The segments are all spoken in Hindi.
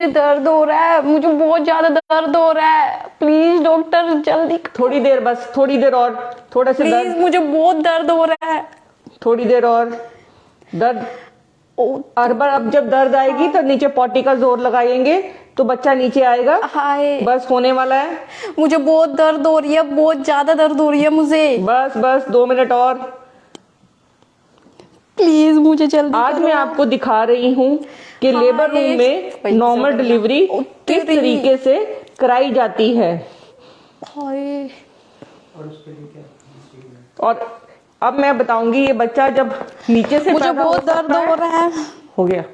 दर्द हो रहा है, मुझे बहुत ज्यादा दर्द हो रहा है, प्लीज डॉक्टर जल्दी। थोड़ी देर, बस थोड़ी देर और, थोड़ा सा प्लीज, दर्द, मुझे बहुत दर्द हो रहा है। थोड़ी देर और दर्द। हर बार अब जब दर्द आएगी तो नीचे पॉटी का जोर लगाएंगे तो बच्चा नीचे आएगा। हाय, बस होने वाला है। मुझे बहुत दर्द हो रही है, बहुत ज्यादा दर्द हो रही है मुझे। बस बस 2 मिनट और। प्लीज मुझे जल्दी आज करो। मैं आपको दिखा रही हूँ कि हाँ, लेबर रूम में नॉर्मल डिलीवरी किस तरीके से कराई जाती है। हाय, और अब मैं बताऊंगी ये बच्चा जब नीचे से मुझे पैदा बहुत दर्द हो रहा है। हो गया।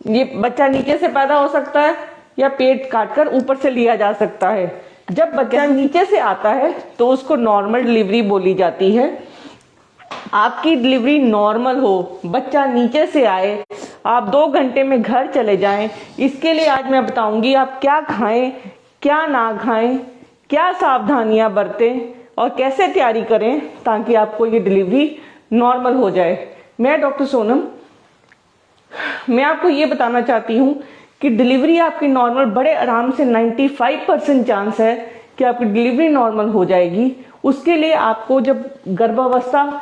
ये बच्चा नीचे से पैदा हो सकता है या पेट काटकर ऊपर से लिया जा सकता है। जब बच्चा नीचे से आता है तो उसको नॉर्मल डिलीवरी बोली जाती है। आपकी डिलीवरी नॉर्मल हो, बच्चा नीचे से आए, आप 2 घंटे में घर चले जाएं, इसके लिए आज मैं बताऊंगी आप क्या खाएं, क्या ना खाएं, क्या सावधानियां बरतें और कैसे तैयारी करें ताकि आपको ये डिलीवरी नॉर्मल हो जाए। मैं डॉक्टर सोनम, मैं आपको ये बताना चाहती हूँ कि डिलीवरी आपकी नॉर्मल बड़े आराम से 95% चांस है कि आपकी डिलीवरी नॉर्मल हो जाएगी। उसके लिए आपको जब गर्भावस्था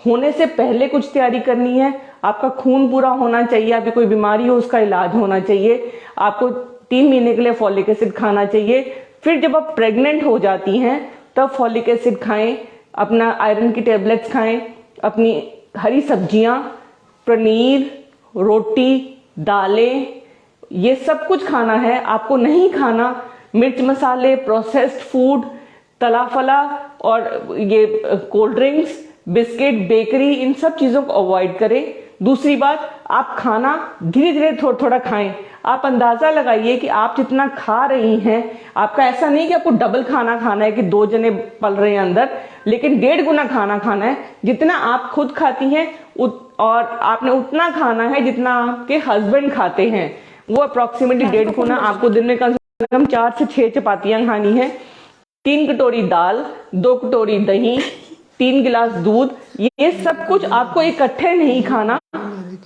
होने से पहले कुछ तैयारी करनी है। आपका खून पूरा होना चाहिए, आपकी कोई बीमारी हो उसका इलाज होना चाहिए, आपको 3 महीने के लिए फॉलिक एसिड खाना चाहिए। फिर जब आप प्रेग्नेंट हो जाती हैं तब फॉलिक एसिड खाएं, अपना आयरन की टेबलेट्स खाएं, अपनी हरी सब्जियां, पनीर, रोटी, दालें, ये सब कुछ खाना है। आपको नहीं खाना मिर्च मसाले, प्रोसेस्ड फूड, तला फला और ये कोल्ड ड्रिंक्स, बिस्किट, बेकरी, इन सब चीजों को अवॉइड करें। दूसरी बात, आप खाना धीरे धीरे थोड़ा थोड़ा खाएं। आप अंदाजा लगाइए कि आप जितना खा रही हैं, आपका ऐसा नहीं कि आपको डबल खाना खाना है कि 2 जने पल रहे हैं अंदर, लेकिन 1.5 गुना खाना खाना है। जितना आप खुद खाती हैं और आपने उतना खाना है जितना आपके हस्बैंड खाते हैं, वो अप्रोक्सीमेटली 1.5 गुना। आपको दिन में कम से कम 4 से 6 चपातियां खानी है, 3 कटोरी दाल, 2 कटोरी दही, 3 गिलास दूध। ये सब कुछ आपको इकट्ठे नहीं खाना,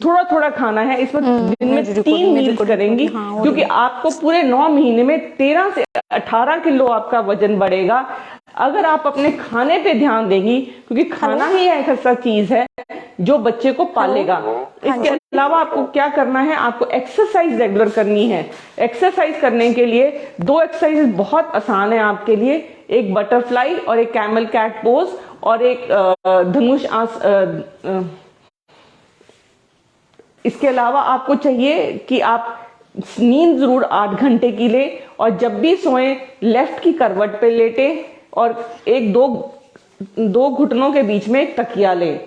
थोड़ा थोड़ा खाना है। इसमें दिन में 3 मील्स करेंगी क्योंकि आपको पूरे 9 महीने में 13 से 18 किलो आपका वजन बढ़ेगा अगर आप अपने खाने पे ध्यान देंगी, क्योंकि खाना ही एक ऐसा चीज है जो बच्चे को पालेगा। इसके अलावा आपको क्या करना है, आपको एक्सरसाइज रेगुलर करनी है। एक्सरसाइज करने के लिए 2 एक्सरसाइज बहुत आसान है आपके लिए, एक बटरफ्लाई और एक कैमल कैट पोज और एक धनुष इसके अलावा आपको चाहिए कि आप नींद जरूर 8 घंटे की ले और जब भी सोएं लेफ्ट की करवट पे लेटे और दो घुटनों के बीच में एक तकिया लें।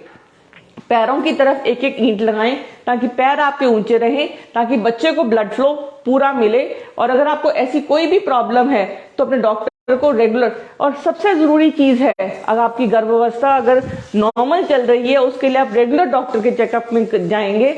पैरों की तरफ एक एक ईंट लगाएं ताकि पैर आपके ऊंचे रहें, ताकि बच्चे को ब्लड फ्लो पूरा मिले। और अगर आपको ऐसी कोई भी प्रॉब्लम है तो अपने डॉक्टर को रेगुलर, और सबसे जरूरी चीज है अगर आपकी गर्भावस्था अगर नॉर्मल चल रही है उसके लिए आप रेगुलर डॉक्टर के चेकअप में जाएंगे।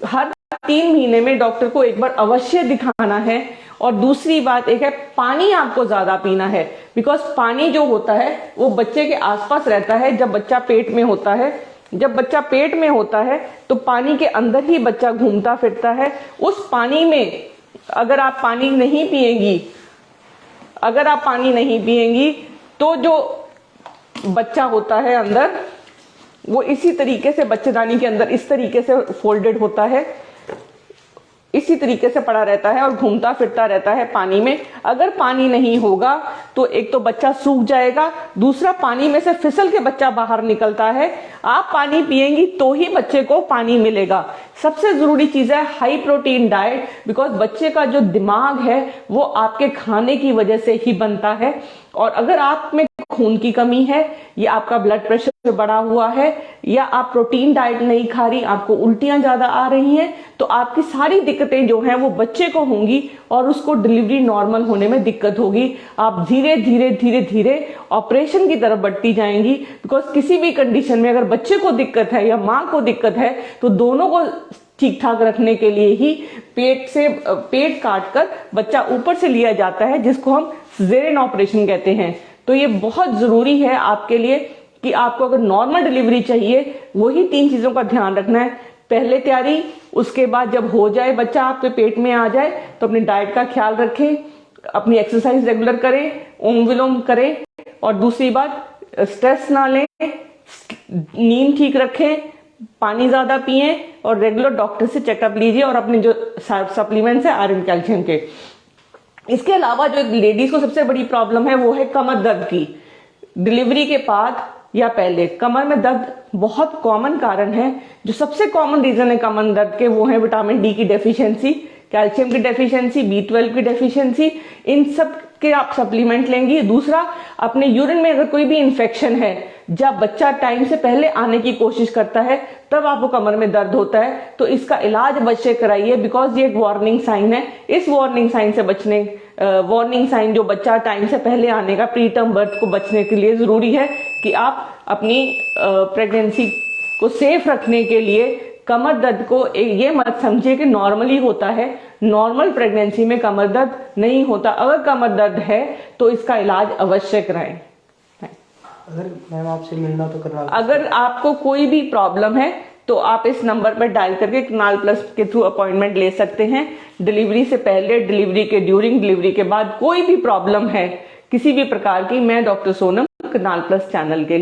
हर 3 महीने में डॉक्टर को एक बार अवश्य दिखाना है। और दूसरी बात एक है, पानी आपको ज्यादा पीना है, बिकॉज पानी जो होता है वो बच्चे के आसपास रहता है जब बच्चा पेट में होता है। जब बच्चा पेट में होता है तो पानी के अंदर ही बच्चा घूमता फिरता है। उस पानी में अगर आप पानी नहीं पिएंगी तो जो बच्चा होता है अंदर वो इसी तरीके से बच्चेदानी के अंदर इस तरीके से फोल्डेड होता है, इसी तरीके से पड़ा रहता है और घूमता फिरता रहता है पानी में। अगर पानी नहीं होगा तो एक तो बच्चा सूख जाएगा, दूसरा पानी में से फिसल के बच्चा बाहर निकलता है। आप पानी पिएंगी तो ही बच्चे को पानी मिलेगा। सबसे जरूरी चीज है हाई प्रोटीन डाइट, बिकॉज बच्चे का जो दिमाग है वो आपके खाने की वजह से ही बनता है। और अगर आप में खून की कमी है या आपका ब्लड प्रेशर बढ़ा हुआ है या आप प्रोटीन डाइट नहीं खा रही, आपको उल्टियां ज्यादा आ रही हैं, तो आपकी सारी दिक्कतें जो हैं वो बच्चे को होंगी और उसको डिलीवरी नॉर्मल होने में दिक्कत होगी। आप धीरे धीरे धीरे धीरे ऑपरेशन की तरफ बढ़ती जाएंगी। बिकॉज किसी भी कंडीशन में अगर बच्चे को दिक्कत है या माँ को दिक्कत है तो दोनों को ठीक ठाक रखने के लिए ही पेट काट कर बच्चा ऊपर से लिया जाता है, जिसको हम सिजेरियन ऑपरेशन कहते हैं। तो ये बहुत जरूरी है आपके लिए कि आपको अगर नॉर्मल डिलीवरी चाहिए वही 3 चीजों का ध्यान रखना है। पहले तैयारी, उसके बाद जब हो जाए बच्चा आपके पेट में आ जाए तो अपनी डाइट का ख्याल रखें, अपनी एक्सरसाइज रेगुलर करें, ओम विलोम करें, और दूसरी बात स्ट्रेस ना लें, नींद ठीक रखें, पानी ज्यादा पिएं और रेगुलर डॉक्टर से चेकअप लीजिए, और अपने जो सप्लीमेंट्स है आयरन कैल्शियम के। इसके अलावा जो लेडीज को सबसे बड़ी प्रॉब्लम है वो है कमर दर्द की। डिलीवरी के बाद या पहले कमर में दर्द बहुत कॉमन कारण है। जो सबसे कॉमन रीजन है कमर दर्द के वो है विटामिन डी की डेफिशिएंसी, कैल्शियम की डेफिशिएंसी, B12 की डेफिशिएंसी। इन सब के आप सप्लीमेंट लेंगी। दूसरा, अपने यूरिन में अगर कोई भी इन्फेक्शन है, जब बच्चा टाइम से पहले आने की कोशिश करता है तब आपको कमर में दर्द होता है, तो इसका इलाज अवश्य कराइए, बिकॉज ये एक वार्निंग साइन है। इस वार्निंग साइन से बचने, वार्निंग साइन जो बच्चा टाइम से पहले आने का, प्री टर्म बर्थ को बचने के लिए जरूरी है कि आप अपनी प्रेगनेंसी को सेफ रखने के लिए कमर दर्द को ये मत समझिए कि नॉर्मली होता है। नॉर्मल प्रेगनेंसी में कमर दर्द नहीं होता। अगर कमर दर्द है तो इसका इलाज अवश्य कराएं। अगर मैम आपसे मिलना तो करवा, अगर आपको कोई भी प्रॉब्लम है तो आप इस नंबर पर डायल करके करनाल प्लस के थ्रू अपॉइंटमेंट ले सकते हैं। डिलीवरी से पहले, डिलीवरी के ड्यूरिंग, डिलीवरी के बाद कोई भी प्रॉब्लम है किसी भी प्रकार की, मैं doctor Sonam Karnal plus channel के